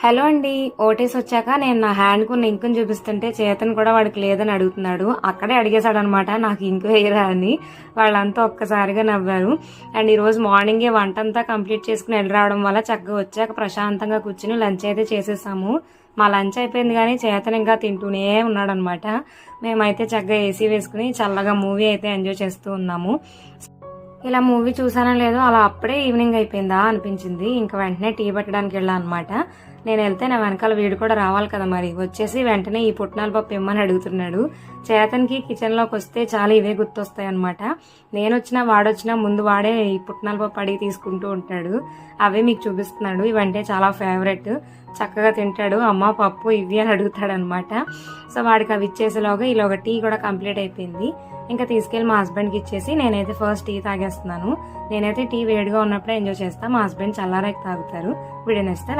Hello అండి. ఓటేసి వచ్చాక నేను నా హ్యాండ్కు ఇంకుని చూపిస్తుంటే చేతన్ కూడా వాడికి లేదని అడుగుతున్నాడు. అక్కడే అడిగేశాడు అనమాట, నాకు ఇంకు వేయరా అని. వాళ్ళంతా ఒక్కసారిగా నవ్వారు. అండ్ ఈరోజు మార్నింగే వంట అంతా కంప్లీట్ చేసుకుని వెళ్ళి రావడం వల్ల చక్కగా వచ్చాక ప్రశాంతంగా కూర్చుని లంచ్ అయితే చేసేసాము. మా లంచ్ అయిపోయింది కానీ చేతన్ ఇంకా తింటూనే ఉన్నాడు అనమాట. మేమైతే చక్కగా ఏసీ వేసుకుని చల్లగా మూవీ అయితే ఎంజాయ్ చేస్తూ ఉన్నాము. ఇలా మూవీ చూసానో లేదో అలా అప్పుడే ఈవినింగ్ అయిపోయిందా అనిపించింది. ఇంకా వెంటనే టీ పెట్టడానికి వెళ్ళా అనమాట. నేను వెళ్తే నా వెనకాల వీడు కూడా రావాలి కదా, మరి వచ్చేసి వెంటనే ఈ పుట్నాల పప్పు ఇమ్మని అడుగుతున్నాడు. చేతన్కి కిచెన్లోకి వస్తే చాలా ఇవే గుర్తొస్తాయి అనమాట. నేను వచ్చినా వాడొచ్చినా ముందు వాడే ఈ పుట్నాల పప్పు అడిగి తీసుకుంటూ ఉంటాడు. అవే మీకు చూపిస్తున్నాడు. ఇవంటే చాలా ఫేవరెట్. చక్కగా తింటాడు. అమ్మ పప్పు ఇవి అని అడుగుతాడు అనమాట. సో వాడికి అవి ఇచ్చేసేలోగా ఇలా ఒక టీ కూడా కంప్లీట్ అయిపోయింది. ఇంకా తీసుకెళ్లి మా హస్బెండ్కి ఇచ్చేసి నేనైతే ఫస్ట్ టీ తాగేస్తున్నాను. నేనైతే టీ వేడిగా ఉన్నప్పుడే ఎంజాయ్ చేస్తాను. మా హస్బెండ్ చల్లారాకి తాగుతారు. వీడియోని ఇస్తే